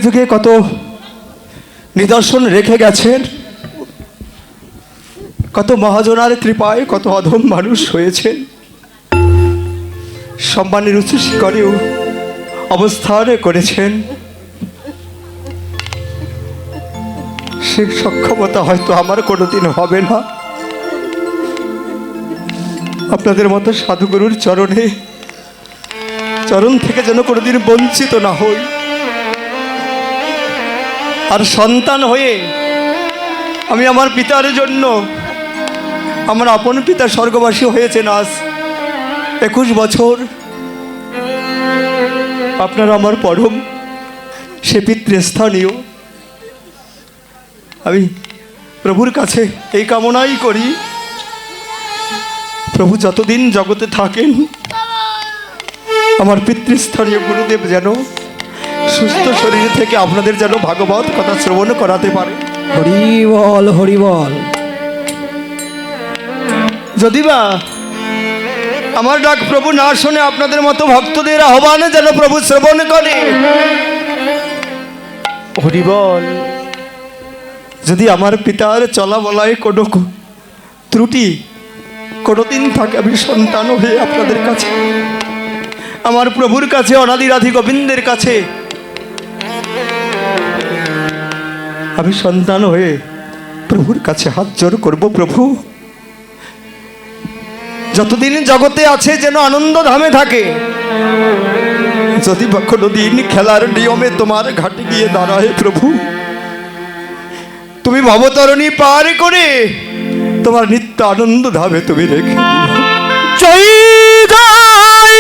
যুগে কত নিদর্শন রেখে গেছেন, কত মহাজনার কৃপায় কত অধম মানুষ হয়েছেন, সম্মানের উচ্চ শিখরেও অবস্থান করেছেন। সে সক্ষমতা হয়তো আমার কোনোদিন হবে না। আপনাদের মতো সাধুগুরুর চরণ থেকে যেন কোনোদিন বঞ্চিত না হই। আর সন্তান হয়ে আমি আমার পিতার জন্য, আমার আপন পিতা স্বর্গবাসী হয়েছেন আজ 21 বছর। আপনারা আমার পরম সে পিতৃস্থানীয়। আমি প্রভুর কাছে এই কামনাই করি, প্রভু যতদিন জগতে থাকেন আমার পিতৃস্থানীয় গুরুদেব যেন সুস্থ শরীর থেকে আপনাদের যেন ভাগবত কথা শ্রবণ করাতে পারে। হরি বল, হরি বল। যদিবা আমার ডাক প্রভু না শুনে আপনাদের মতো ভক্তদের আহ্বানে যেন প্রভু শ্রবণ করে, হরি বল। যদি আমার পিতার চলা বলায় কোনো ত্রুটি কোনোদিন থাকে, আমি সন্তান হয়ে আপনাদের কাছে, আমার প্রভুর কাছে, অনাদি রাধি গোবিন্দের কাছে আমি সন্তান হয়ে প্রভুর কাছে হাত জোর করব। প্রভু যতদিন জগতে আছে যেন আনন্দ ধামে থাকে। যদি বা কোনোদিন খেলার নিয়মে তোমার ঘাটে গিয়ে দাঁড়ায় প্রভু, তুমি ভবতরণী পার করে তোমার নিত্য আনন্দ ধামে তুমি রেখে জয় জয়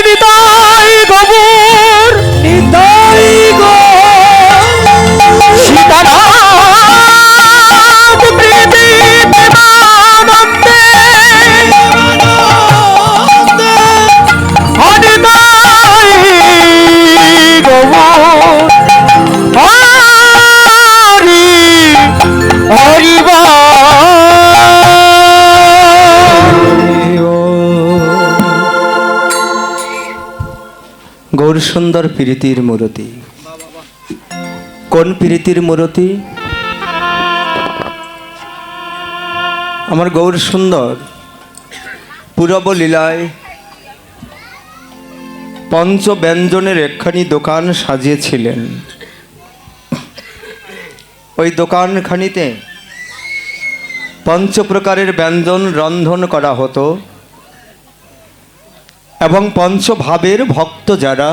নিতাই গৌর, নিতাই গৌর, সীতারাম প্রীতি প্রেমানন্দে, হরিদাই গৌর, হরি হরি বল। গৌর সুন্দর প্রীতির মূরতি। কোন প্রীতির মূরতি? আমার গৌর সুন্দর পূরব লীলায় পঞ্চব্যঞ্জনের একখানি দোকান সাজিয়েছিলেন। ওই দোকানখানিতে পঞ্চপ্রকারের ব্যঞ্জন রন্ধন করা হতো এবং পঞ্চভাবের ভক্ত যারা,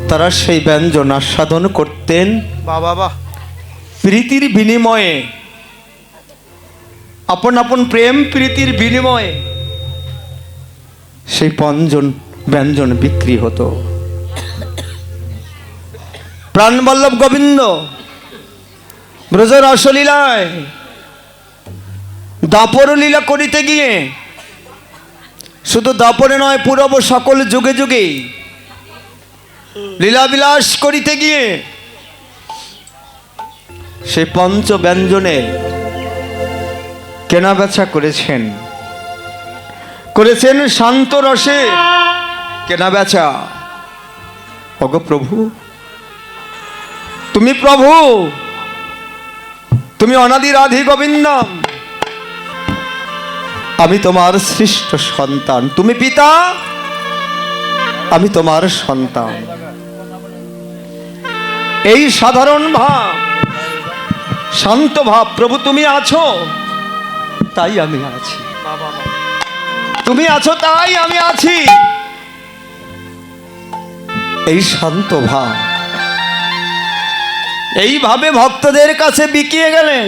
তারা সেই ব্যঞ্জন আস্বাদন করতেন। বাবা প্রীতির বিনিময়ে, আপন আপন প্রেম প্রীতির বিনিময়ে সেই ব্যঞ্জন বিক্রি হতো। প্রাণবল্লভ গোবিন্দ ব্রজ রসলীলায় দাপর লীলা করিতে গিয়ে, শুধু দাপরে নয় পূরব সকল যুগে যুগে লীলাবিলাস করিতে গিয়ে সেই পঞ্চব্যঞ্জনের কেনাবেচা করেছেন শান্ত রসে কেনাবেচা। ওগো প্রভু, তুমি প্রভু, তুমি অনাদি রাধি গোবিন্দম, আমি তোমার সৃষ্ট সন্তান। তুমি পিতা, আমি তোমার সন্তান। এই সাধারণ ভাব, শান্ত ভাব, প্রভু তুমি আছো তাই আমি আছি, তুমি আছো তাই আমি আছি, এই শান্ত ভাব এইভাবে ভক্তদের কাছে বিকিয়ে গেলেন।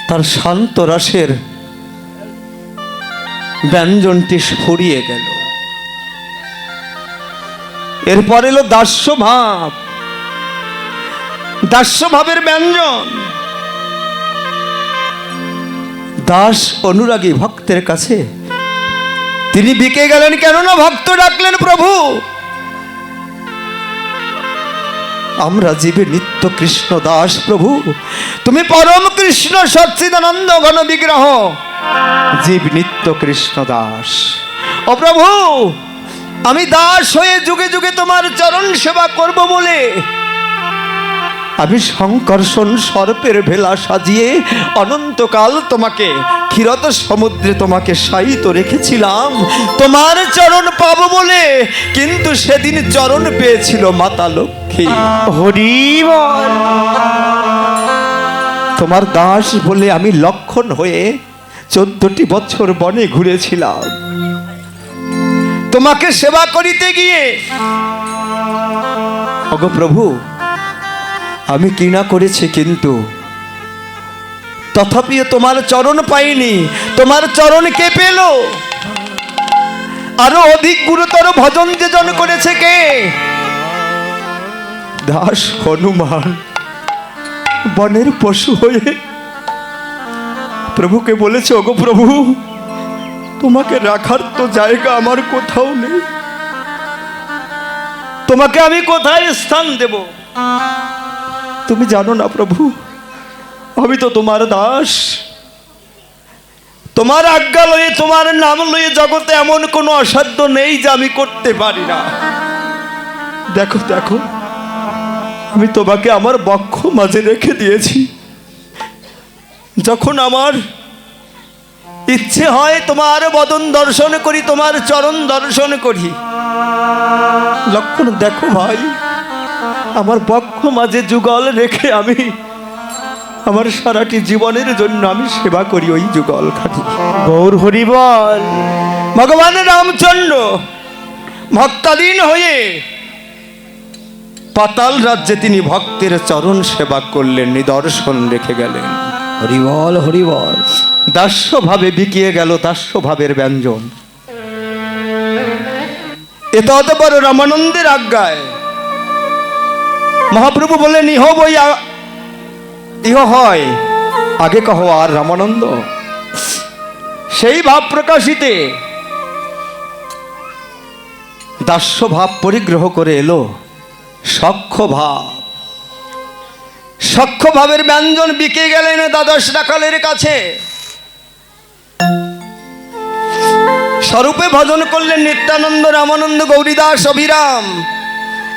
তার শান্ত রসের ব্যঞ্জনটি ফুরিয়ে গেল। এরপর এলো দাস্য ভাব, দাস্য ভাবের ব্যঞ্জন। দাস অনুরাগী ভক্তের কাছে তিনি বিকে গেলেন, কেননা ভক্ত ডাকলেন প্রভু আমরা জীবে নিত্য কৃষ্ণ দাস। প্রভু তুমি পরম কৃষ্ণ সচ্চিদানন্দ ঘন বিগ্রহ, জীব নিত্য কৃষ্ণ দাস। ও প্রভু আমি দাস হয়ে যুগে যুগে তোমার চরণ সেবা করব বলে আমি সংকর্ষণ সর্পের ভেলা সাজিয়ে অনন্তকাল তোমাকে ক্ষীরত সমুদ্রে তোমাকে শায়িত রেখেছিলাম তোমার চরণ পাবো বলে, কিন্তু সেদিন চরণ পেয়েছিল মাতা লক্ষ্মী। হরি বল। তোমার দাস বলে আমি লক্ষণ হয়ে 14টি বছর বনে ঘুরেছিলাম তোমাকে সেবা করিতে গিয়ে। ওগো প্রভু, আমি কি না করেছি, কিন্তু তথাপিও তোমার চরণ পাইনি। তোমার চরণ কে পেল? আরো অধিক গুরুতর ভজন যে জন করেছে কে? দাস হনুমান বনের পশু হয়ে প্রভুকে বলেছে, ওগো প্রভু, তোমাকে রাখার তো জায়গা আমার কোথাও নেই, তোমাকে আমি কোথায় স্থান দেব? তুমি জানো না প্রভু, আমি তো তোমার দাস। তোমার আজ্ঞা লয়ে, তোমার নাম লয়ে জগতে এমন কোনো অসাধ্য নেই যে আমি করতে পারি না। দেখো দেখো, আমি তোমাকে আমার বক্ষ মাঝে রেখে দিয়েছি। যখন আমার ইচ্ছে হয় তোমার বদন দর্শন করি, তোমার চরণ দর্শন করি। লক্ষণ দেখো ভাই, আমার বক্ষ মাঝে যুগল রেখে আমি আমার সারাটি জীবনের জন্য আমি সেবা করি ওই যুগল খাটি। গৌর হরি বল। ভগবান রামচন্দ্র ভক্তাধীন হয়ে পাতাল রাজ্যে তিনি ভক্তের চরণ সেবা করলেন, নিদর্শন রেখে গেলেন। হরি বল, হরি বল। দাস্যভাবে বিকিয়ে গেল দাস্যভাবের ব্যঞ্জন। এত অতপর রামানন্দের আজ্ঞায় মহাপ্রভু বললেন, ইহ বই ইহ হয়, আগে কহ আর রামানন্দ। সেই ভাব প্রকাশিতে দাস্য ভাব পরিগ্রহ করে এলো সখ্য ভাব। সখ্য ভাবের ব্যঞ্জন বিকে গেলেন দ্বাদশ রাখালের কাছে। স্বরূপে ভজন করলেন নিত্যানন্দ, রামানন্দ, গৌরীদাস, অভিরাম,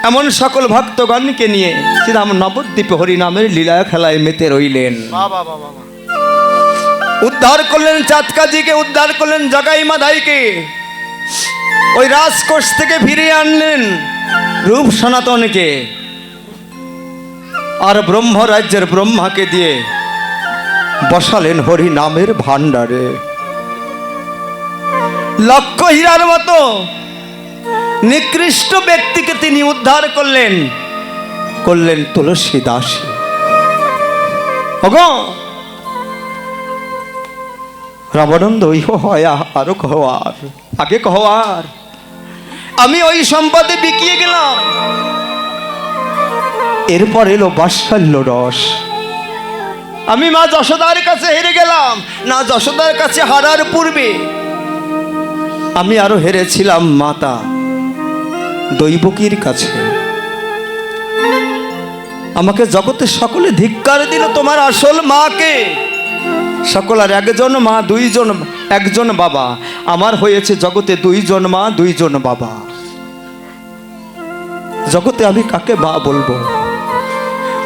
এমন সকল ভক্তগণকে নিয়ে শ্রীরাম নবদ্বীপে হরিনামের লীলা খেলায় মেতে রইলেন। উদ্ধার করলেন চাঁদকাজিকে, উদ্ধার করলেন জগাই মাধাইকে, ওই রাজকোষ থেকে ফিরিয়ে আনলেন রূপ সনাতনকে, আর ব্রহ্মরাজ্যের ব্রহ্মাকে দিয়ে বসালেন হরি নামের ভান্ডারে। লক্ষ হীরার মতো নিকৃষ্ট ব্যক্তিকে তিনি উদ্ধার করলেন, করলেন তুলসী দাসী। রামানন্দ, ইহ হয় আরো কহবার, আগে কহবার। আমি ওই সম্পদে বিকিয়ে গেলাম। এরপর এলো বাৎসল্য রস। আমি মা যশোদার কাছে হেরে গেলাম। না, যশোদার কাছে হারার পূর্বে আমি আরো হেরেছিলাম মাতা দৈবকীর কাছে। আমাকে জগতে সকলে ধিক্কার দিল, তোমার আসল মাকে। সকল আর একজন মা, দুইজন, একজন বাবা। আমার হয়েছে জগতে দুইজন মা, দুইজন বাবা। জগতে আমি কাকে মা বলবো?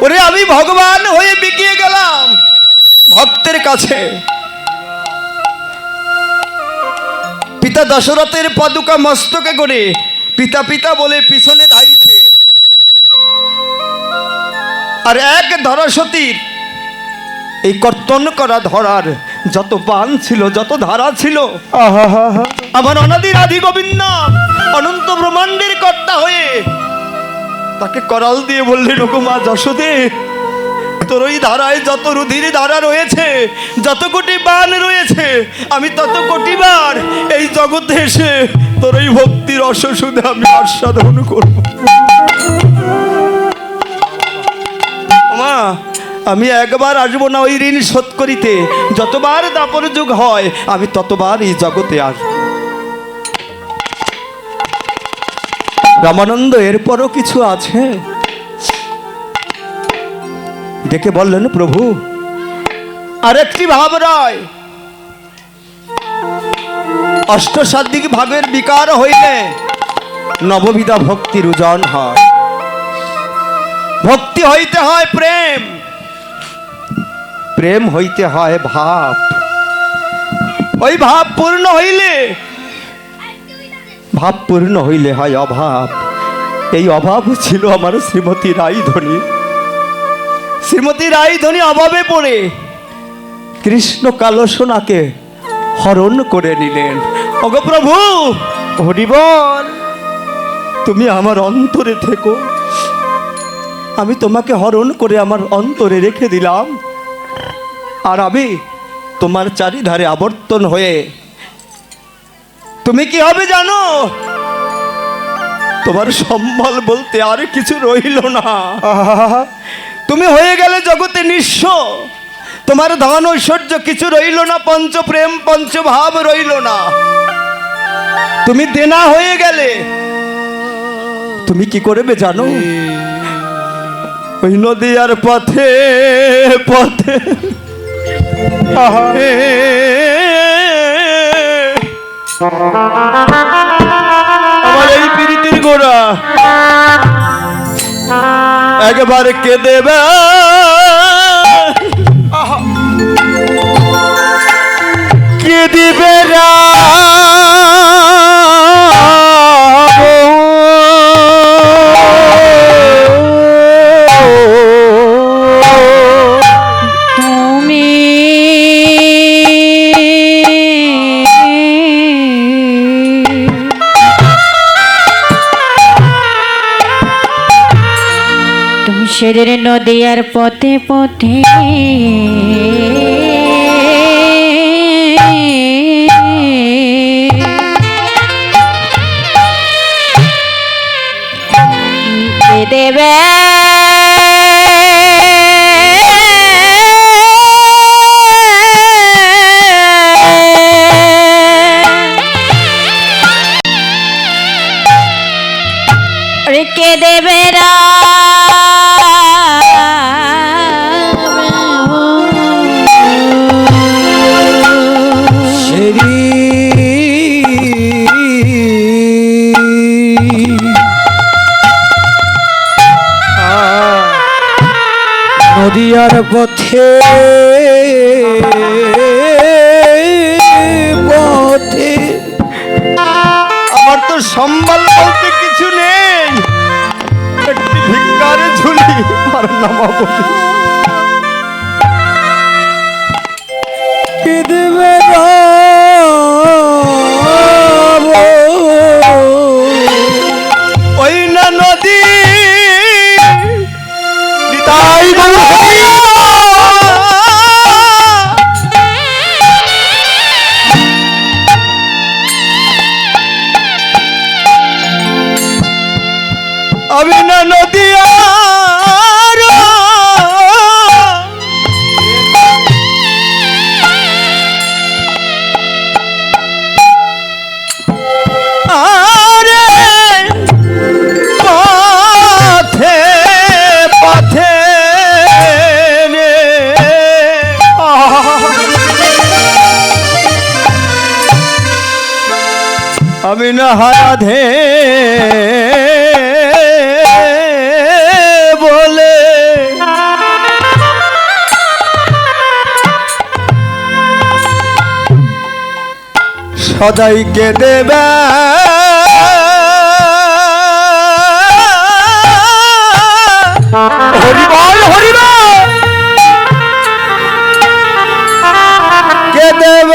ওরে আমি ভগবান হয়ে বিকিয়ে গেলাম ভক্তের কাছে। পিতা দশরথের পাদুকা মস্তকে করে পিতা পিতা বলে পিছনে ধাইছে, আর এক ধরাসতীর এই কর্তন করা ধরার যত বান ছিল, যত ধারা ছিল, আমার অনাদির আদি গোবিন্দ অনন্ত ব্রহ্মাণ্ডের কর্তা হয়ে তাকে করাল দিয়ে বললেন, ওগো মা যশোদে, তোর ওই ধারায় যত রুধির ধারা রয়েছে, যত কোটি বান রয়েছে, আমি তত কোটি বার এই জগতে এসে তোর ওই ভক্তির রসসুধে আমি আস্বাদন করব। মা, আমি একবার আসবো না ওই ঋণ শোধ করিতে। যতবার দাপর যুগ হয় আমি ততবার এই জগতে আসব। রামানন্দ, এরপরও কিছু আছে? ডেকে বললেন, প্রভু আরেকটি ভাব রয়। অষ্টসাধিক ভাবের বিকার হইলে নববিধা ভক্তির ওজন হয়। ভক্তি হইতে হয় প্রেম, প্রেম হইতে হয় ভাব। ওই ভাব পূর্ণ হইলে হয় অভাব। এই অভাব ছিল আমার শ্রীমতী রাইধনী। শ্রীমতী রাইধনী অভাবে পড়ে কৃষ্ণ কালসোনাকে হরণ করে নিলেন। ওগো প্রভু, হরি বল। তুমি আমার অন্তরে থেকো। আমি তোমাকে হরণ করে আমার অন্তরে রেখে দিলাম, আর আমি তোমার চারিধারে আবর্তন হয়ে তুমি কি হবে জানো? তোমার সম্বল বলতে আর কিছু রইল না। তুমি হয়ে গেলে জগতে নিঃস্ব। তোমার ধন ঐশ্বর্য কিছু রইল না, পঞ্চপ্রেম পঞ্চভাব রইল না। তুমি দেনা হয়ে গেলে। তুমি কি করবে জানো? ওই নদীর পথে পথে আমার এই পীড়িতের গোড়া একবার কেঁদেবে, কেঁদিবে তুমি তুষের নদীর পথে পথে দেবে রেখে দেবে নদিয়ার পথে পথে আমার তো সম্বল বলতে কিছু নেই। একটি ভিক্ষারে ঝুলি আর নামাবো। কেঁদেবে ওই না নদী তাই আমি না নদিয়া আমি না হারাধে বলে সদাইকে দেবে হরিবল হরিবল কে দেবে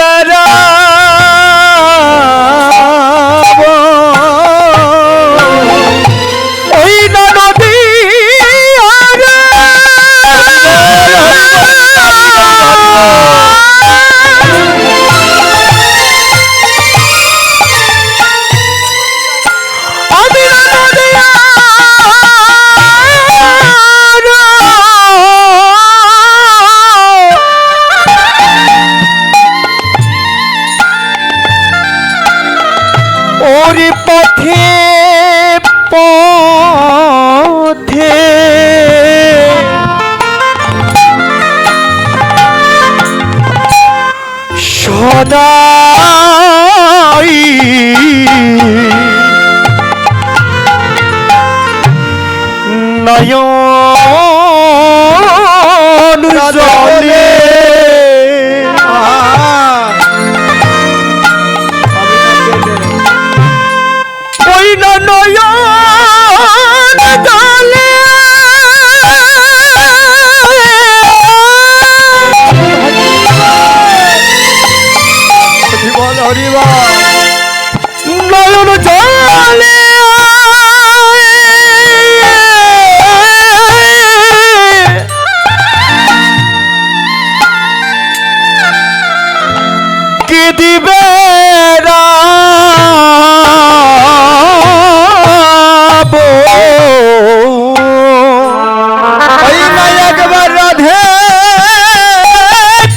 পথে পথে সদাই নয়ন জলে ওই না নয়ন জলে নয়ন জলে কে দিবে ওই না একবার রাধে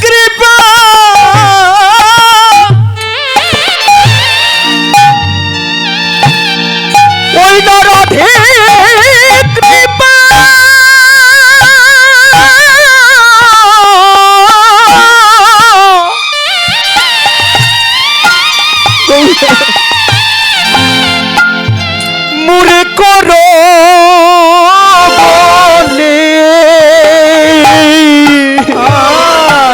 কৃপা ওই না রাধে কৃপা মুরে করো বলে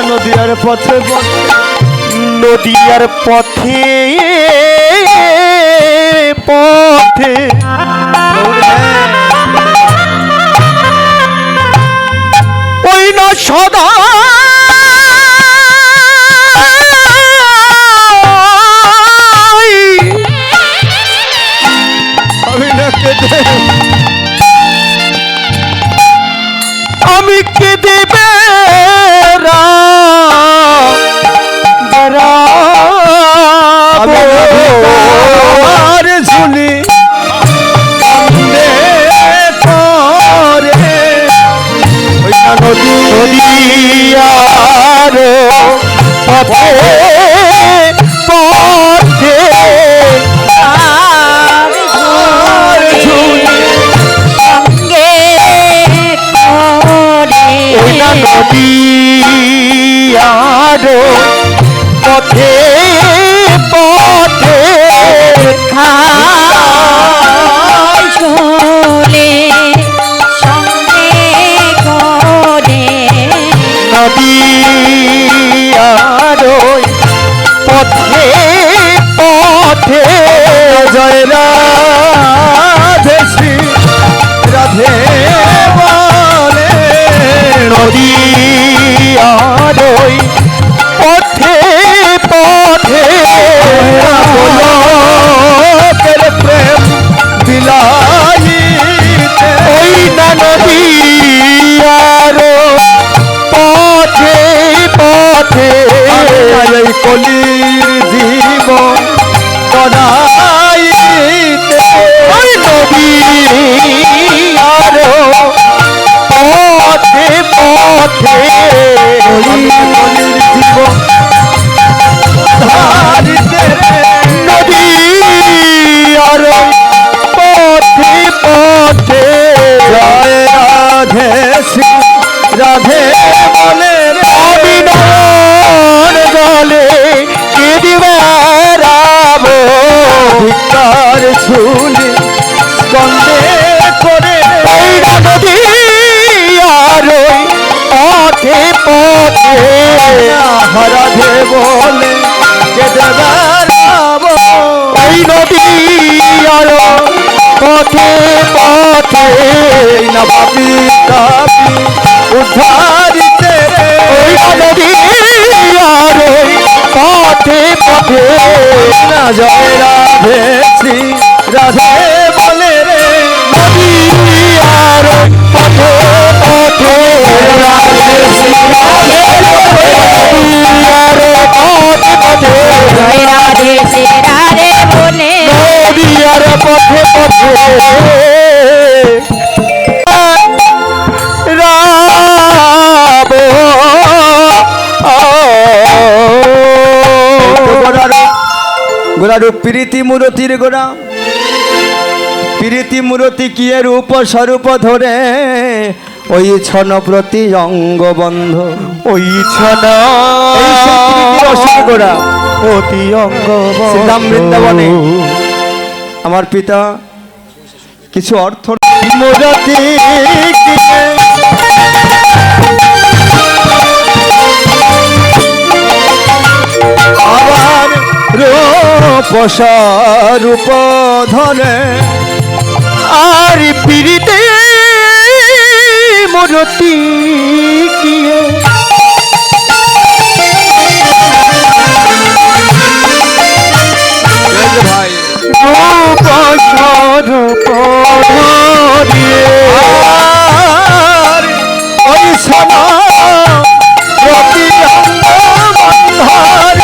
নদীয়ার পথে নদীয়ার পথে পথে ওই না সদা আমি না কেঁদে আমি কে দেবে আর ঝুলি কান্দে পরে ওই না নদীয়ার পথে পথে আর ঝুলি সঙ্গে করে ওই না নদীয়ার পথে পথে খাই ঝোলে সঙ্গে করে নদীয়ার পথে পথে জয় রাধে শ্রী রাধে বলে নদীয়ার পথে পথে গোলকের প্রেম বিলাইতে ওই না নদীয়ার পথে পথে এই কলির জীব কদাইতে ওই নদীয়ার পথে পথে কলির জীব ধারিতে নদীয়ার পথে পথে জয় রাধে শ্রী রাধে বলে রে অবিনয়ন জলে কে দিবে রাব ভিক্ষার ঝুলি স্কন্দে করে ওই নদীয়ার পথে পথে রাধে বলে কে দেবার ওই নদীয়ার পথে পথে না পাপি তাপি উদ্ধারিতে ওই নদীয়ার পথে পথে না জয় রাধে শ্রী রাধে বলে রে নদীয়ার পথে পথে রাধে শ্রী রাধে নদীয়ার পথে পথে জয় রাধে শ্রী রাধে বলে নদীয়ার পথে পথে রাব গোড়ার প্রীতি মূরতির গোড়া প্রীতি মূরতি কিয়ে রূপ স্বরূপ ধরে ওই ছন প্রতি অঙ্গবন্ধ ওই ছনা এই সেই প্রীতির অসীম গোড়া অতি অঙ্গ শ্রীধাম বৃন্দাবনে আমার পিতা কিছু অর্থ মুরতি কিনে আবার রূপ ধরে আর পিড়িতে মুরতি কিয়ে ভাই রূপ ধরিয়ে আর ওই সোনা প্রতি বন্ধরে আর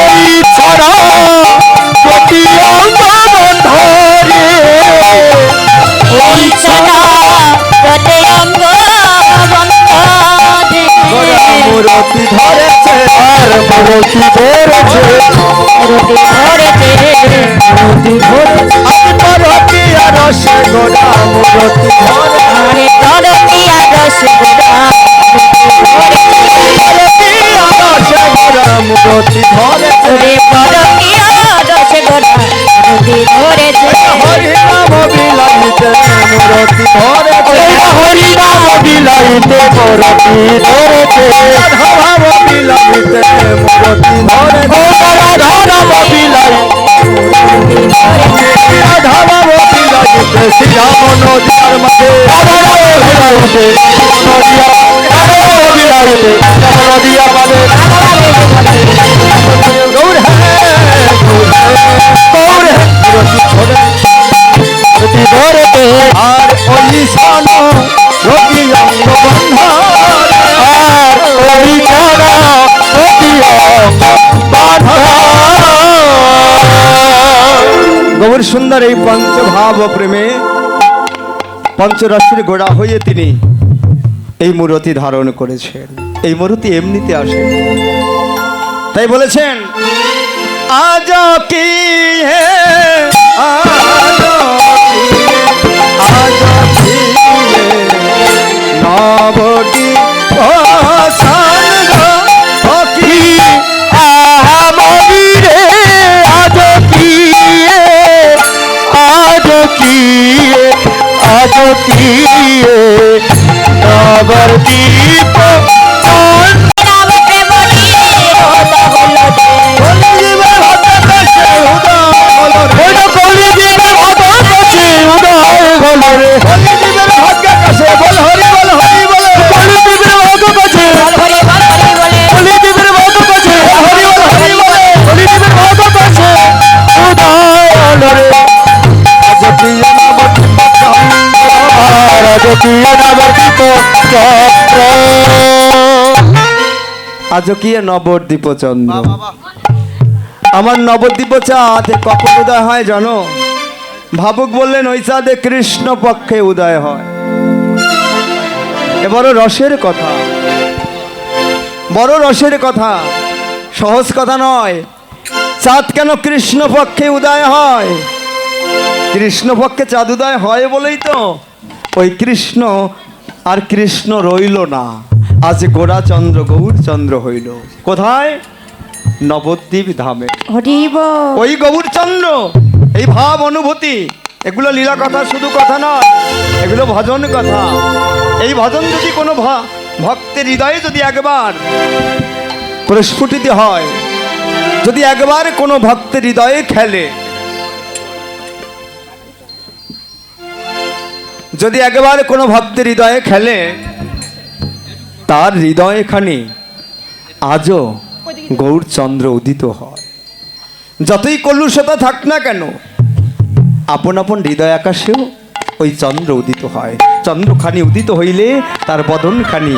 ওই ছাড়া প্রতি বন্ধরে ওই ছাড়া প্রতি অঙ্গ বন্ধনে মুরতি ধরেছে আর মুরতি ধরেছে মুরতি ধরেছে মুরতি ধরেছে আর মুরতি আর রসে গোড়া মুরতি ধরে আরে ধরতি আদর্শ গোড়া মুরতি আর রসে গোড়া মুরতি ধরেছে ওরে ধরতি আদর্শ গোড়া মুরতি ধরেছে হরি নাম বিলাইতে মুরতি ধরেছে হরি নাম বিলাইতে মুরতি ধরেছে রাধা ভাব বিলাইতে মুরতি ধরেছে রাধা নাম বিলাইতে রাধা ভাব বিলাইতে শ্রীরাম নদীর মাঝে রাধা নাম বিলাইতে নদিয়া রাধা নাম বিলাইতে নদিয়া মাঝে গৌর হ্যাঁ গৌর হ্যাঁ মুরতি ধরেছে মুরতি ধরেছে আর ওই সোনা রবি অঙ্গ বন্ধন আর ওই ছাড়া রবি অঙ্গ গৌর সুন্দর এই পঞ্চভাব প্রেমে পঞ্চরাশির গোড়া হয়ে তিনি এই মূর্তি ধারণ করেছেন। এই মূর্তি এমনিতে আসে, তাই বলেছেন আজ কি হে আজ কি হে নবটি কি আহামরি রে আজ কি আজ কি আজ কি নবদ্বীপ রাম প্রেম নিয়ে হলো হলো কলিজীবের ভদ কাছে উদয় হলো রে কলিযুগের ভাগ্য কাছে বল হরি বল হরি বল কলিজীবের ভদ কাছে হরি বল হরি বলে কলিজীবের ভদ কাছে হরি বল হরি বল কলিজীবের ভদ কাছে উদয় হলো রে রাজকীয় নবদ্বীপ চক্র আজকিয়ে নবদ্বীপ চন্দ্র। আমার নবদ্বীপ চাঁদ কখন উদয় হয় জানো? ভাবুক বললেন ওই চাঁদে কৃষ্ণ পক্ষে উদয় হয়। এ বড় রসের কথা, বড় রসের কথা, সহজ কথা নয়। চাঁদ কেন কৃষ্ণ পক্ষে উদয় হয়? কৃষ্ণ পক্ষে চাঁদ উদয় হয় বলেই তো ওই কৃষ্ণ আর কৃষ্ণ রইল না, আজ গোড়াচন্দ্র গৌরচন্দ্র হইল। কোথায়? নবদ্বীপ ধামে। হরি বল ওই গৌরচন্দ্র, এই ভাব অনুভূতি, এগুলো লীলা কথা, শুধু কথা নয়, এগুলো ভজন কথা। এই ভজন যদি কোনো ভক্তের হৃদয়ে যদি একবার প্রস্ফুটিত হয়, যদি একবার কোনো ভক্তের হৃদয়ে খেলে, যদি একবার কোনো ভক্তের হৃদয়ে খেলে, তার হৃদয়খানি আজও গৌরচন্দ্র উদিত হয়। যতই কলুষতা থাক না কেন, আপন আপন হৃদয় আকাশেও ওই চন্দ্র উদিত হয়। চন্দ্রখানি উদিত হইলে তার বদনখানি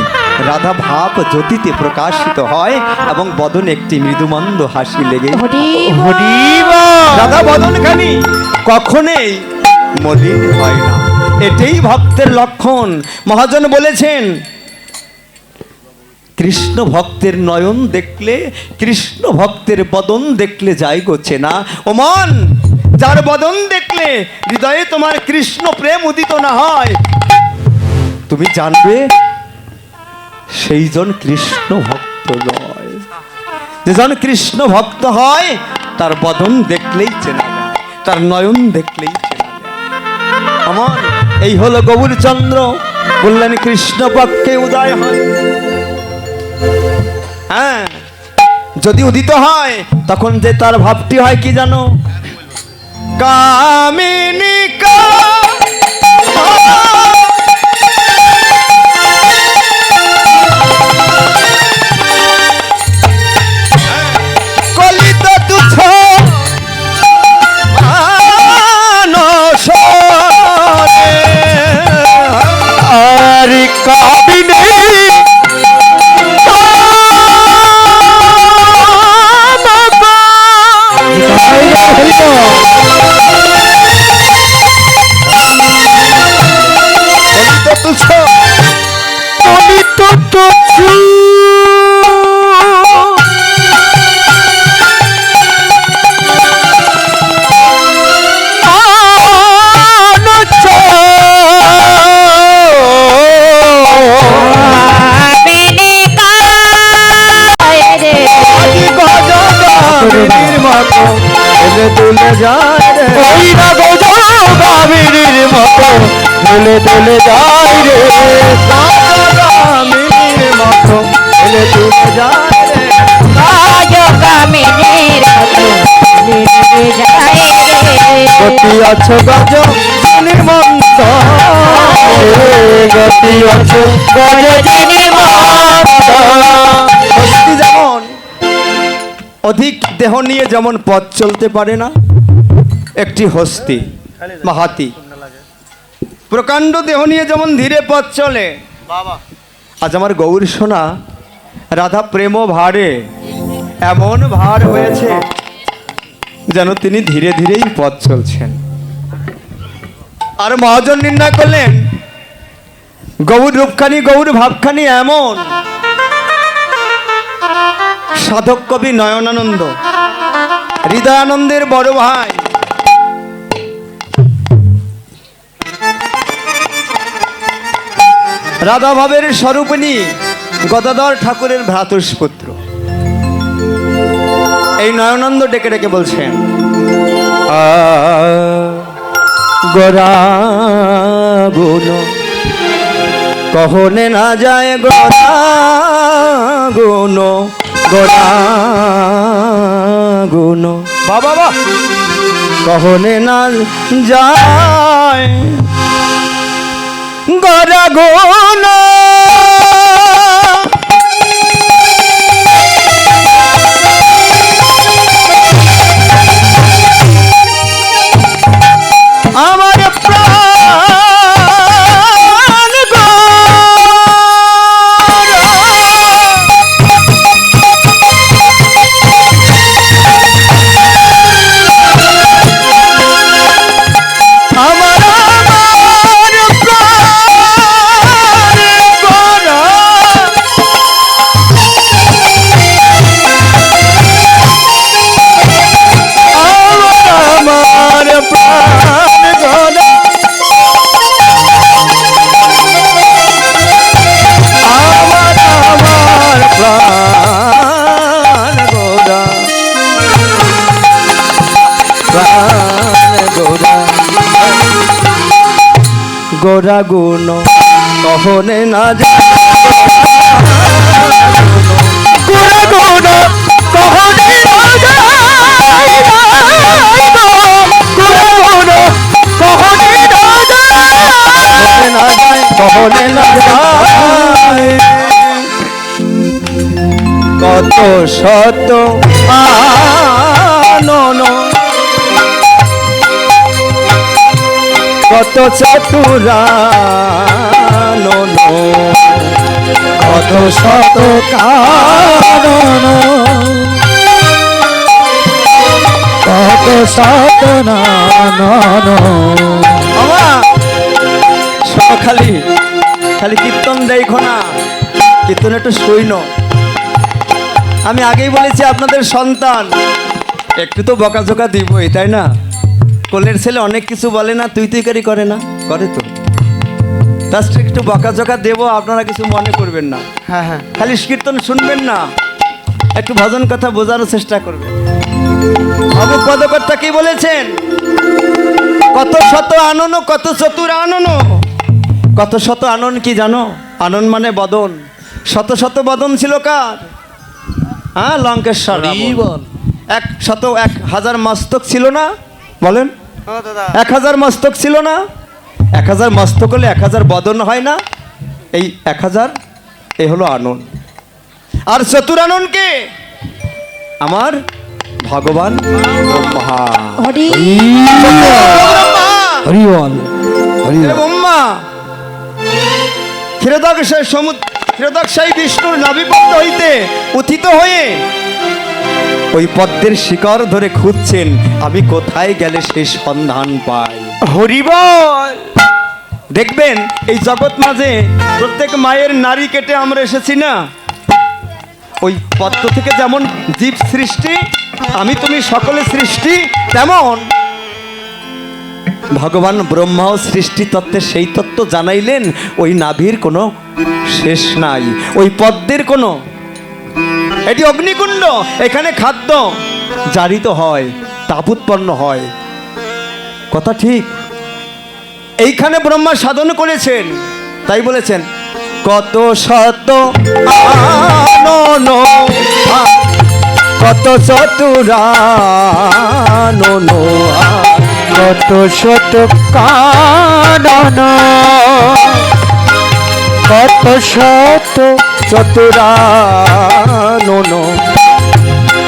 রাধা ভাব জ্যোতিতে প্রকাশিত হয় এবং বদনে একটি মৃদুমন্দ হাসি লেগে হরি রাধা বদনখানি কখনোই মলিন হয় না। এটাই ভক্তের লক্ষণ। মহাজন বলেছেন কৃষ্ণ ভক্তের নয়ন দেখলে, কৃষ্ণ ভক্তের বদন দেখলে যাই গোছে না। ও মন, যার বদন দেখলে হৃদয়ে তোমার কৃষ্ণ প্রেম উদিত না হয়, তুমি জানবে সেইজন কৃষ্ণ ভক্ত নয়। যেজন কৃষ্ণ ভক্ত হয় তার বদন দেখলেই চেনা যায়, তার নয়ন দেখলেই চেনা যায়। আমার এই হলো গৌরচন্দ্র, বললেন কৃষ্ণপক্ষে উদয় হয়। হ্যাঁ, যদি উদিত হয় তখন যে তার ভাবটি হয় কি জানো? কামিনী কলিত তুচ্ছ মানসরে, আর কাবিনী কলিত তুচ্ছ কামিনী কায় রে কামিনীর মতো এলে তুলে যায় রে, ওই না গো কাবিনীর মতো দুলে দুলে যায় রে। কামিনীর মতো এলে তুলে যায় রে। কাজ কামিনীর মতো লিখে যায় রে। গতি আছো গজ নিমন্ত গতি আছো গজ হস্তি যেমন অধিক দেহ নিয়ে যেমন পথ চলতে পারে না, একটি হস্তি বা হাতি প্রকাণ্ড দেহ নিয়ে যেমন ধীরে পথ চলে, আজ আমার গৌর সোনা রাধা প্রেম ভারে এমন ভার হয়েছে যেন তিনি ধীরে ধীরেই পথ চলছেন। আর মহাজন নির্ণয় করলেন গৌর রূপখানি গৌর ভাবখানি এমন, সাধক কবি নয়নানন্দ হৃদয়ানন্দের বড় ভাই রাধা ভাবের স্বরূপিণী গদাধর ঠাকুরের ভ্রাতুষ্পুত্র এই নয়নানন্দ ডেকে ডেকে বলছেন, গোরা গুণ কহনে না যায়, গোরা গুণ গোরা গুণ বাবা বা কহনে না যায় গোরা গুণ আমার প্রাণ আমার গোরা গুণ কহনে না যায়, গোরা গুণ কহনে না যায়, গোরা গুণ কহনে না যায়, কহনে না যায় কত শত আনন কত চতুরানন কত শত কারণ কত শত নানন শোনো, খালি খালি কীর্তন দেখো না, কীর্তন একটু সৈন্য। আমি আগেই বলেছি আপনাদের সন্তান একটু তো বকাঝোকা দিবই, তাই না? কোলের ছেলে অনেক কিছু বলে না, তুই তুইকারি করে না, করে তো তার একটু বকাঝোকা দেবো, আপনারা কিছু মনে করবেন না। হ্যাঁ হ্যাঁ, খালি কীর্তন শুনবেন না, একটু ভজন কথা বোঝানোর চেষ্টা করবেন। অমুক পদকর্তা কি বলেছেন? কত শত আনন, কত চতুর আনন। কত শত আনন কি জানো? আনন মানে বদন। শত শত বদন ছিল কার? হ্যাঁ, লঙ্কেশ্বর রাবণ। 1,000 মস্তক ছিল না? বলেন, 1000 মস্তক ছিল না? 1000 মস্তক হলে 1000 বদন হয় না? এই 1000 এ হলো আনন। আর চতুরানন কে? আমার ভগবান ব্রহ্মা। হরি হরি বল, হরি বল। ব্রহ্মা ক্ষীরোদকশায়ী বিষ্ণুর নাভিপদ্ম হইতে উত্থিত হয়ে ওই পদ্মের শিকড় ধরে খুঁজছেন, আমি কোথায় গেলে সেই সন্ধান পাই। হরি বল। দেখবেন এই জগৎ মাঝে প্রত্যেক মায়ের নারী কেটে আমরা এসেছি না? ওই পদ্ম থেকে যেমন জীব সৃষ্টি, আমি তুমি সকলে সৃষ্টি, তেমন ভগবান ব্রহ্মাও সৃষ্টি তত্ত্বের সেই তত্ত্ব জানাইলেন। ওই নাভির কোনো শেষ নাই, ওই পদ্মের কোনো, এটি অগ্নিকুণ্ড, এখানে খাদ্য জারিত হয়, তাপ উৎপন্ন হয়। কথা ঠিক? এইখানে ব্রহ্মা সাধন করেছেন, তাই বলেছেন কত শত আনন, কত চতুরানন, কত শত কানন, কত শত চতুরানন,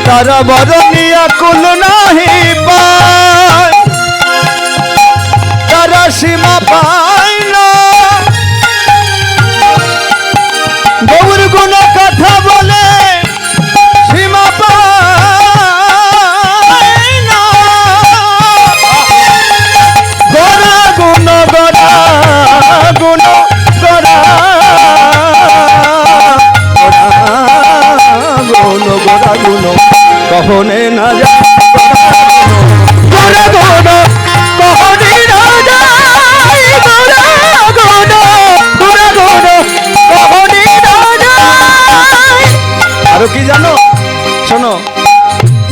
তারা বরণিয়া কুল নাহি পায়, তারা সীমা পায় না। গৌর গুণ কথা বলে সীমা পায় না। গোরা গুণ, গোরা গুণ, গোরা গুণ, গোরা গুণ কহনে না যায়, গোরা গুণ কহনে না যায়, গোরা গুণ, গোরা গুণ কহনে না যায়। আরো কি জানো? শোনো,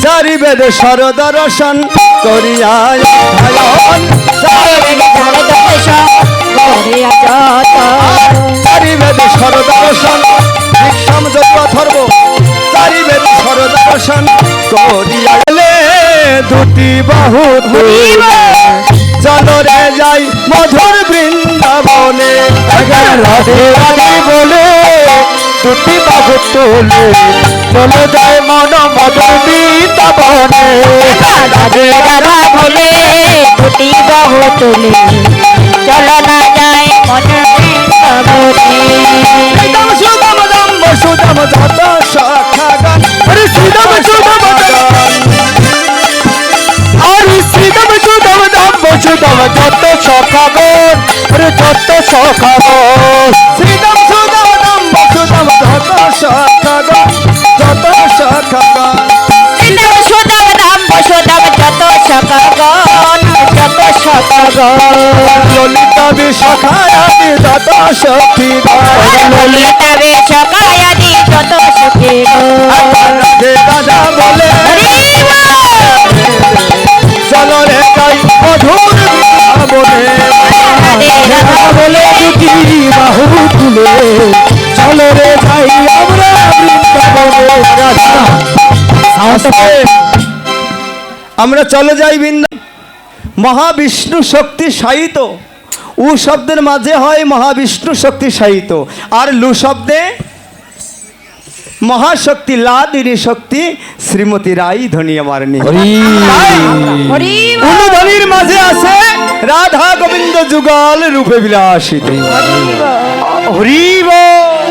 চারি বেদ সর দর্শন করিয়া ধায়ন, চারি বেদ সর দর্শন ভিক্ষম যোগ্য ধর্ম, চারি বেদ সর দর্শন করিয়া গেলে দুটি বাহু চলো রে যাই মধুর বৃন্দাবনে। রাধে রাধে বলে দুটি বাহু তোলে, চলে যায় মন মধুর বৃন্দাবনে। রাধে রাধা বলে দুটি বাহু তুলে, চলো না যায় মনের বৃন্দাবনে। শ্রীদাম সুদাম দাম বসুদাম যত শাখা গান, হরে শ্রীদাম সুদাম দাম, হরে শ্রীদাম সুদাম দাম বসুদাম যত সখাগণ, হরে যত সখাগণ। শ্রীদাম সুদাম দাম বসুদাম যত শাখা গান, যত শাখা গান। শ্রীদাম সুদাম দাম বসুদাম যত সখাগণ, যত সখাগণ। ললিতা বিশাখায়াদি যত সখী গান, ললিতা বেশকায়াদি যত সখীগণ। রাধে রাধা বলে চলো রে যাই মধুর বৃন্দাবনে। রাধে রাধা বলে দুটি বাহু তুলে, চলো রে যাই আমরা বৃন্দাবনে। আমরা চলে যাই বৃন্দা। মহাবিষ্ণু শক্তি সাহিত, উ শব্দের মাঝে হয় মহাবিষ্ণু শক্তি সাহিত, আর লু শব্দে মহাশক্তি, লা দিনী শক্তি শ্রীমতী রাই ধনী আমার নেই। হরি অনুধ্বনির মাঝে আছে রাধা গোবিন্দ যুগল রূপে বিলাসিত। হরি বল।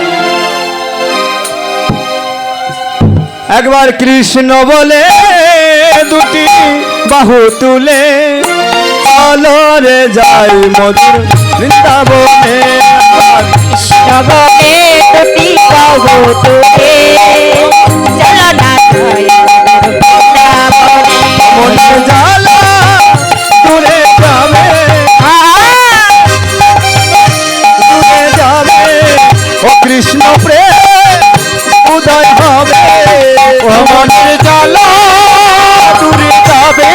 একবার কৃষ্ণ বলে দুটি বাহু তুলে, চলো রে যাই মধুর বৃন্দাবনে। বলে দুটি বাহু তুলে, চলো না যায় বৃন্দাবনে। মনে জ্বালা দূরে যাবে, দূরে যাবে, ও কৃষ্ণ প্রেম উদয় হবে। ও মনের জ্বালা দূরে যাবে,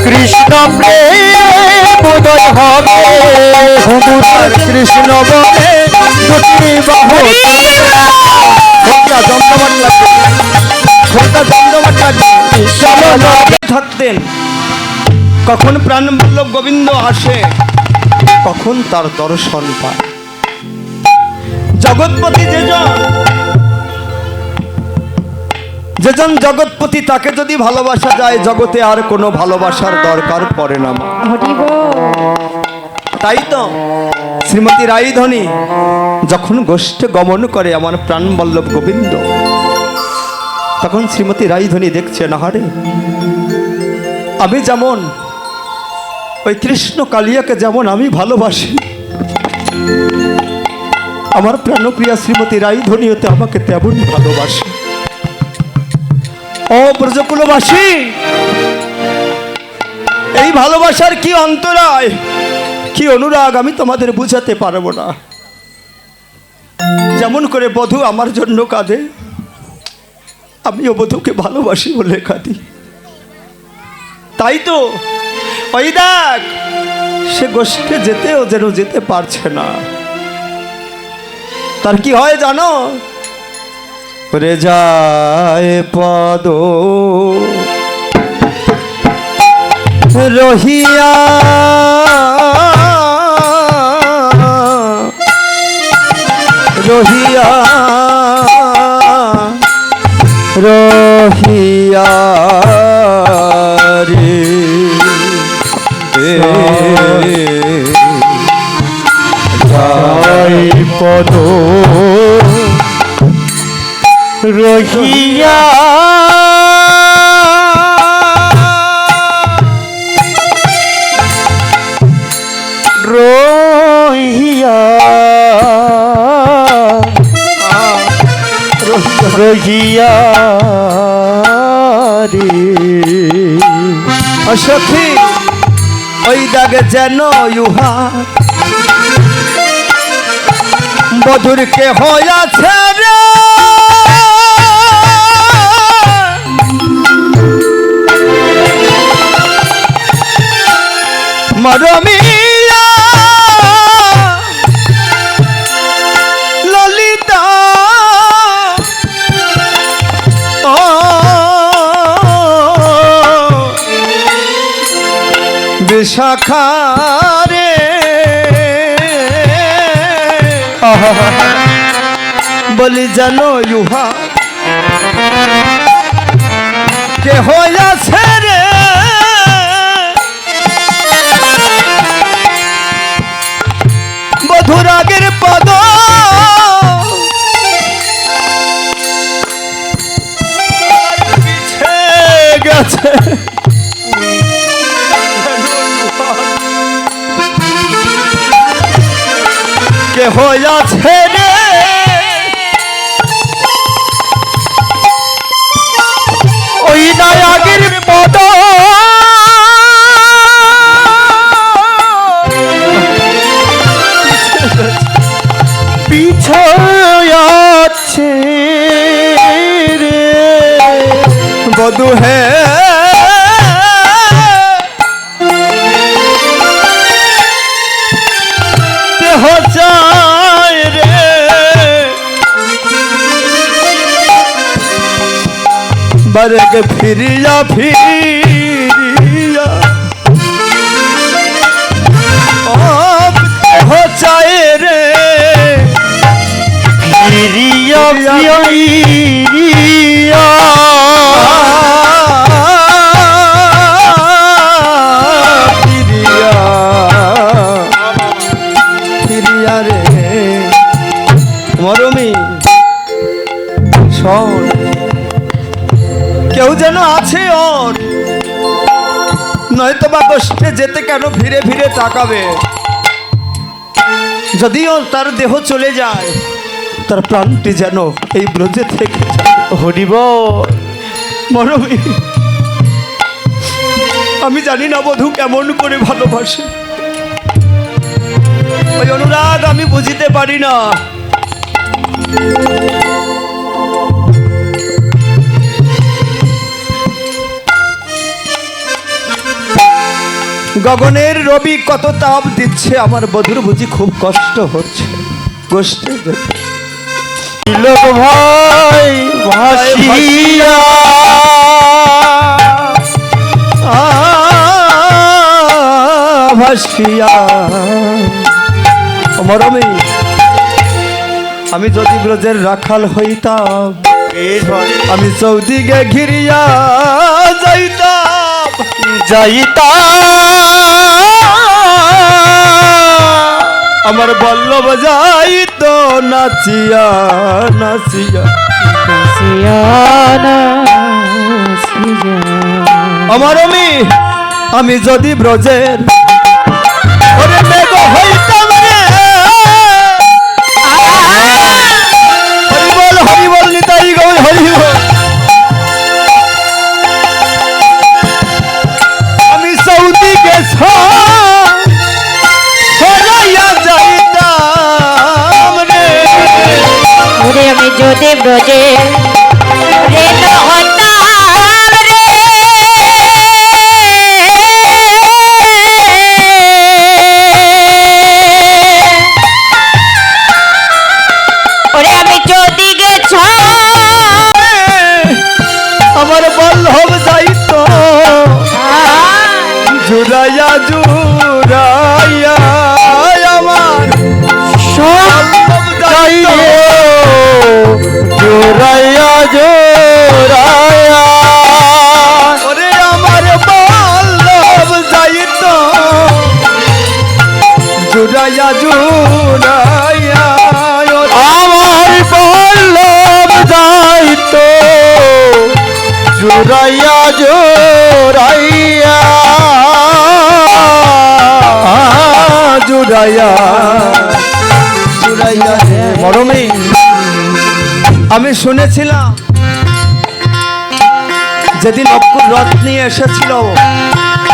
কৃষ্ণ প্রেম ভুবুরার কৃষ্ণ বলে দুটি বাহু তুলে খোঁটা জমজমাট লাগবে, খোঁটা জমজমাট লাগবে। চলো নদী থাকতেন কখন প্রাণবল্লভ গোবিন্দ আসে, কখন তার দর্শন পায়। জগৎপতি যেজন জগৎপতি, তাকে যদি ভালোবাসা যায় জগতে আর কোনো ভালোবাসার দরকার পড়ে না মা। হরি বল। তাই তো শ্রীমতী রাইধনী যখন গোষ্ঠে গমন করে আমার প্রাণবল্লভ গোবিন্দ, তখন শ্রীমতী রাইধনী দেখছে না হারে, আমি যেমন ওই কৃষ্ণ কালিয়াকে যেমন আমি ভালোবাসি, আমার প্রাণপ্রিয়া শ্রীমতী রাইধনী হতে আমাকে তেমনই ভালোবাসে। ও ব্রজকুলবাসী, এই ভালোবাসার কি অন্তরায়, কি অনুরাগ আমি তোমাদের বুঝাতে পারবো না। যেমন করে বধূ আমার জন্য কাঁদে, আমিও বধূকে ভালোবাসি বলে কাঁদি। তাই তো ওই দেখ, সে গোষ্ঠে যেতেও যেন যেতে পারছে না। তার কি হয় জানো, রে যায় পদ রহিয়া রহিয়া রহিয়া রে যাই পদ রহিয়া রহিয়া রহিয়া রে সখী ওই দাগে যেন ইহা বধুর কে হইয়াছে রে, মরমিয়া ললিতা ও বিশাখা রে, বলি জানো ইহা কে হইয়াছে রে, বধুরাগের পদ পিছে গেছে, কে হইয়াছে রে, ওই নায়াগের পদ পিছায়াছে রে, বধু হে দেহ চায় রে, বারেকে ফিরিয়া ফিরিয়া ও দেহ চায় রে, ফিরিয়া ফিরিয়া ফিরিয়া ফিরিয়া রে মরমি শোন, কেউ যেন আছে ওর, নয়তো বা কষ্টে যেতে কেন ফিরে ফিরে তাকাবে। যদিও তার দেহ চলে যায়, তার প্রাণটি যেন এই ব্রজে থেকে যায়। হরিব মরমি, আমি জানি না বধূ কেমন করে ভালোবাসে, ওই অনুরাগ আমি বুঝিতে পারি না। গগনের রবি কত তাপ দিচ্ছে, আমার বধুর বুঝি খুব কষ্ট হচ্ছে। কষ্টে যেতে লোক ভাই ভাসিয়া ভাসিয়া মরমে আমি যদি ব্রজের রাখাল হইতাম, আমি চৌদিকে ঘিরিয়া যাইতাম যাইতা আমার বল্লভ যাইত নাচিয়া নাচিয়া। আমার আমি যদি ব্রজের ওরে মেঘ হইতাম রে, হরিবল হরিবল নিতাই গৌর হরিবল। আমি সৌদিকে ছড়াইয়া যাইতাম রে, ওরে আমি যদি ব্রজে রেল হতাম রে, ওরে আমি যদি গেছ আমার বল্লভ যাইত জুড়াইয়া জুড়াইয়া, আমার বল্লভ যাইত জোরাইয়া জোরাইয়া ওরে আমার বল্লভ যাইত জুড়াইয়া জুড়াইয়া। আমার বল্লভ যাইত জোরাইয়া জোরাইয়া জুড়াইয়া জুড়াইয়া মরমে আমি শুনেছিলাম যেদিন অক্কুর রথ নিয়ে এসেছিল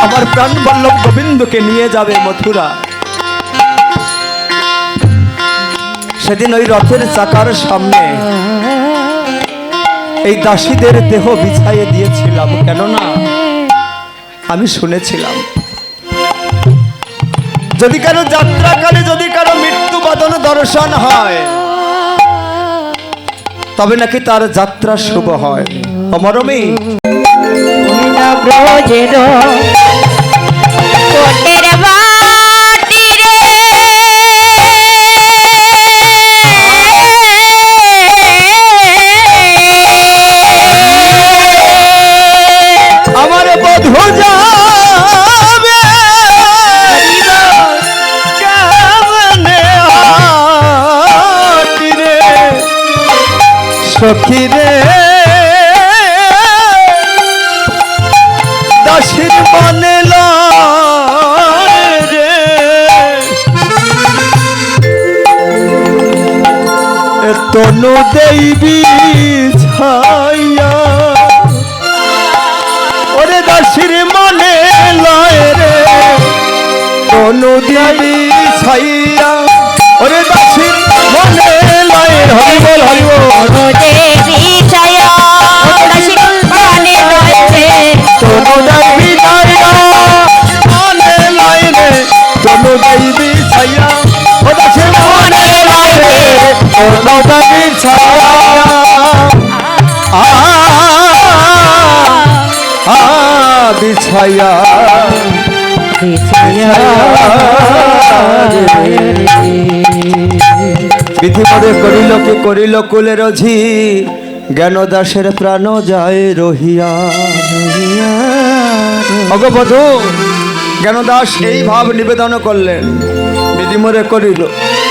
আমার প্রাণ বল্লভ গোবিন্দকে নিয়ে যাবে মথুরা, সেদিন ওই রথের চাকার সামনে এই দাসীদের দেহ বিছাইয়ে দিয়েছিলাম। কেননা আমি শুনেছিলাম যদি কারো যাত্রাকালে যদি কারো মৃত্যু বাদন দর্শন হয় তবে নাকি তার যাত্রা শুভ হয়। অমরমী ব্রজের কোটের বাটি রে, আমার বধূ যাবে কেমনে হাটি রে, সখী রে দাসীর মনে লয় রে, তনু দেবী ছাইয়া ওরে দাসীর মনে লয় রে, তনু দেবী ছাইয়া ওরে দাসীর মনে লয়। হরিবল হরিবল দেবী ছায়া দাসী মনে রয়েছে, তনু দেবী ছাইয়া মনে লয় রে, তনু দেবী ছাইয়া ও দাসীর মনে লয় রে, তনু দেবী ছাইয়া বিছাইয়া বিধি মরে করিল কি করিল কুলের ঝি, জ্ঞান দাসের প্রাণ যায় রহিয়া। ভগবধূ জ্ঞানদাস এই ভাব নিবেদন করলেন, বিধি মরে করিল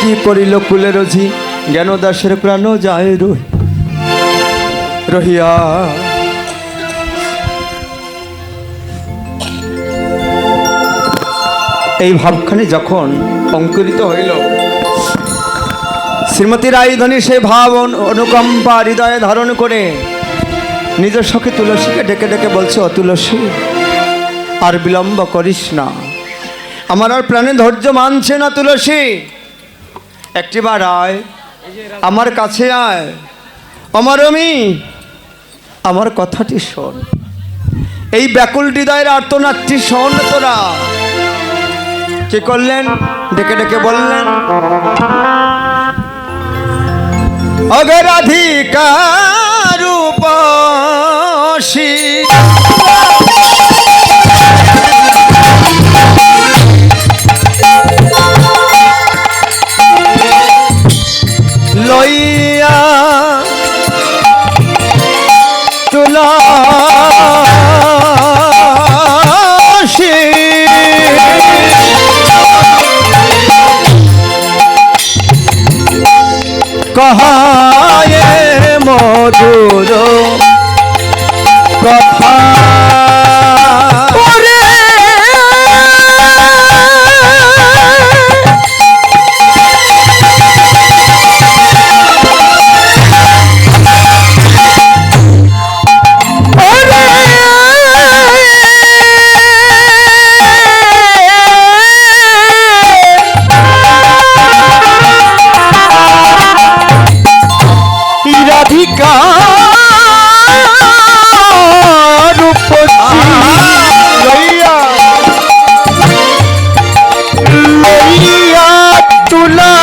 কি করিল কুলের ঝি, জ্ঞান দাসের প্রাণ যায় রহিয়া। এই ভাবখানি যখন অঙ্কুরিত হইল, শ্রীমতী রায়ধনী সেই ভাব অনুকম্পা হৃদয়ে ধারণ করে নিজের সখী তুলসীকে ডেকে ডেকে বলছে, ও তুলসী আর বিলম্ব করিস না, আমার আর প্রাণে ধৈর্য মানছে না তুলসী, একটিবার আয় আমার কাছে আয়, অমরমী আমার কথাটি শোন, এই ব্যাকুল হৃদয়ের আর্তনাদটি শোন তোরা। কি করলেন? ডেকে ডেকে বললেন, অগে রাধিকা রূপসী লইয়া তুলসী কহায়ে মধুর কথা রাধিকা রূপসী লইয়া লইয়া তুলসী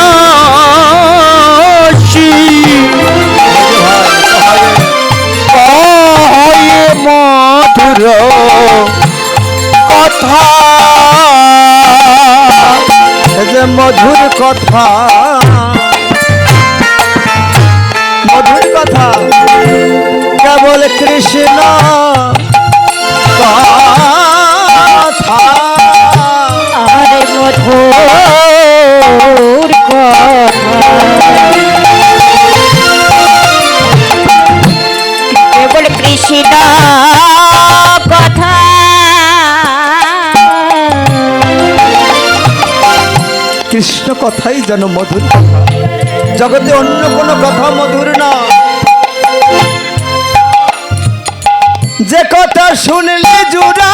কহে মধুর কথা, যে মধুর কথা, মধুর কথা কেবল কৃষ্ণ কথা। আরে মধুর কেবল কৃষ্ণ কথা। কৃষ্ণ কথাই যেন মধুর কথা, জগতে অন্য কোনো কথা মধুর না। যে কথা শুনলে জুড়া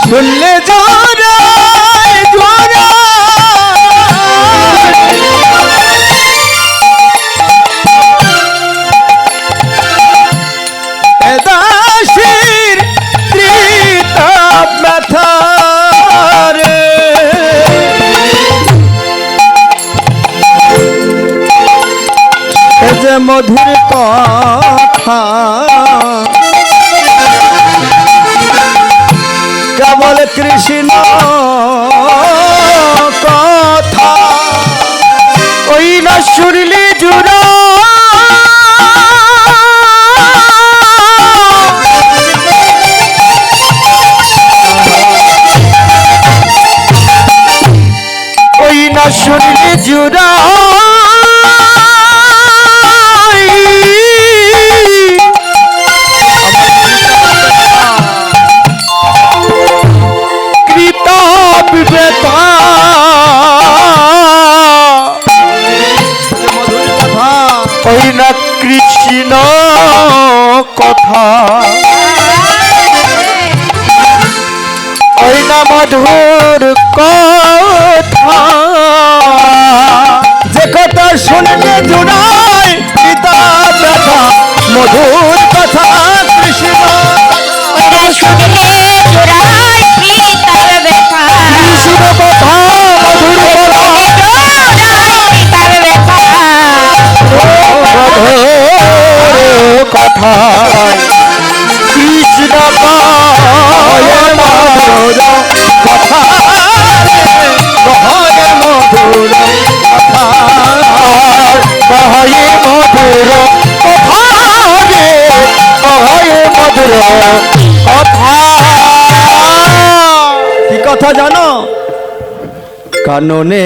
শুনলে জোড়া জোড়া দাসীর ত্রিতাপ ব্যথা রে, এ যে মধুর কথা কেবল কৃষ্ণ কথা। ওই না শুনলে জুড়া ওই না শুনলে জুড়া কৃতাপ ব্যথা মধুর কথা ওই না কৃষ্ণ কথা, ওই না মধুর কথা। যে কথা শুনলে জুড়াই পিতা ব্যথা, মধুর কথা কৃষ্ণ ওরা শুনলে জোড়ায় পিতার ব্যথা, কৃষ্ণ কথা মধুর পিতার ব্যথা। মধুর কথা কৃষ্ণ কহে মধুর কথা কহে মধুর কথা কহে মধুর কথা রে, কহে মধুর কথা। কি কথা জানো? কাননে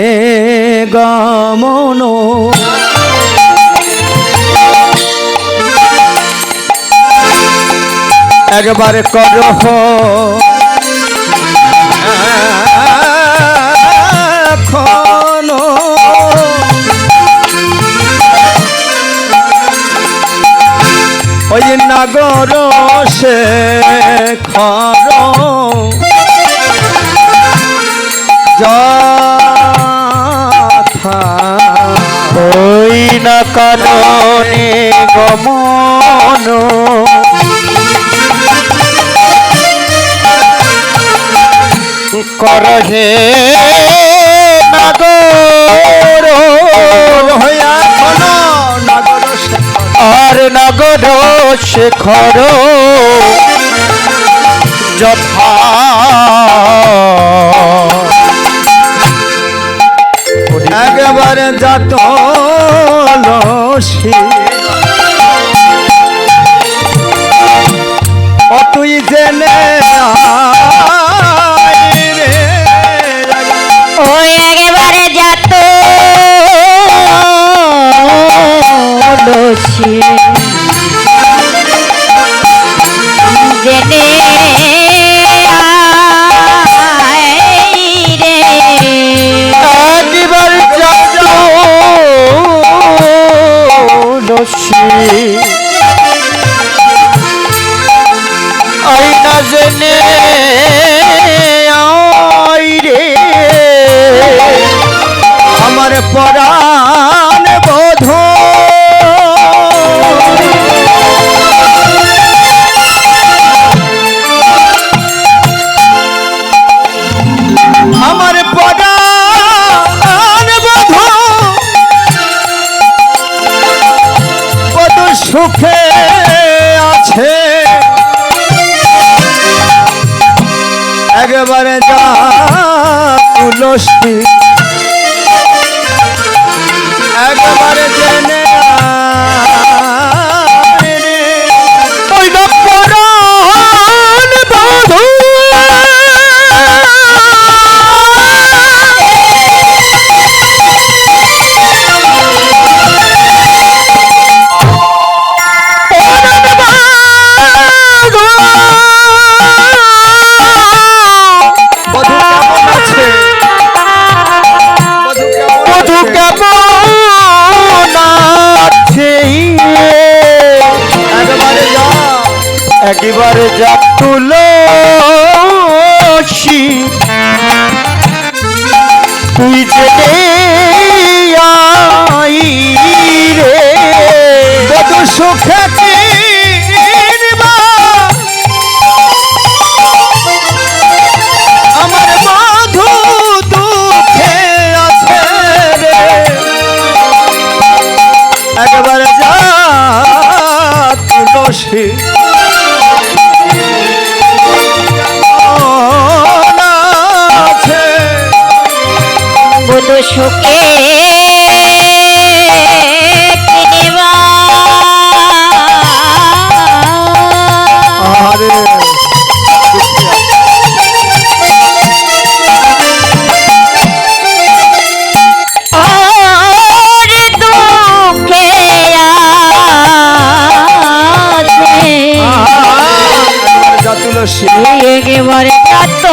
গমন একবার করহ এখনো, ওই নাগর সে খর যথা ওই না কাননে গমন করহে নাগর হইয়া এখনো নাগর শেখর। আর নাগর শেখর যথা একবারে যাত লসি ও তুই জেনে আয় রে। ওই একেবারে যাত লসি জেনে আয় রে। একবার যাত লসি আইনা জেনে আই রে আমার পরাণ বধূ আমার পরাণ বধূ কত সুখে আছে একবারে যা তুলসী একবারে জেনে আয় রে। ওই পরাণ বধূ বধূ কেমন আছে? বধূ কেমন বধূ আছে? কেমন আছে একবারে যা একেবারে যা তুলসী তুই জেনে আই রে কত সুখে কিনবা আমার বধূ দুঃখে আছে রে একবারে যা তুলসী আছে বধূ সুখে কিনিবা আরে আর দুঃখে আছে যা তুলসী একেবারে যাত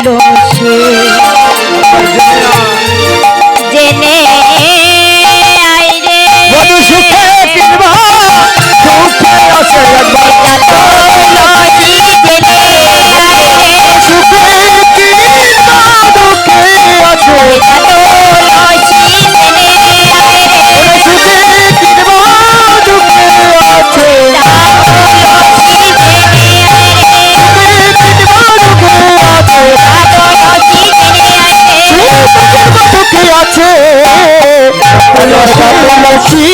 লসি জেনে আয় রে। বধূ সুখে কিনবা সুখে আছে একবার যাত লসি জেনে আয় রে। সুখে কিনবা দুঃখে আছে যাত লসি জেনে আয় রে। সুখে কিনবা দুঃখে আছে দুঃখে আছে তুলসী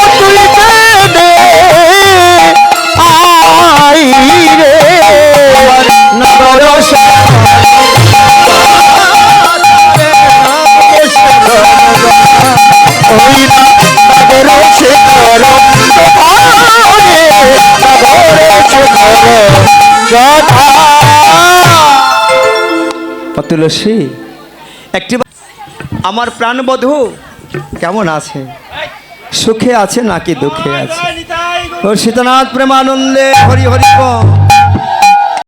ও তুই জেনে আই রে নগর ওই নগর শেখর রে নগর শেখর যথা তুলসী একটি আমার প্রাণবধূ কেমন আছে সুখে আছে নাকি দুঃখে আছে ও সীতানাথ প্রেমানন্দে হরি হরি বল।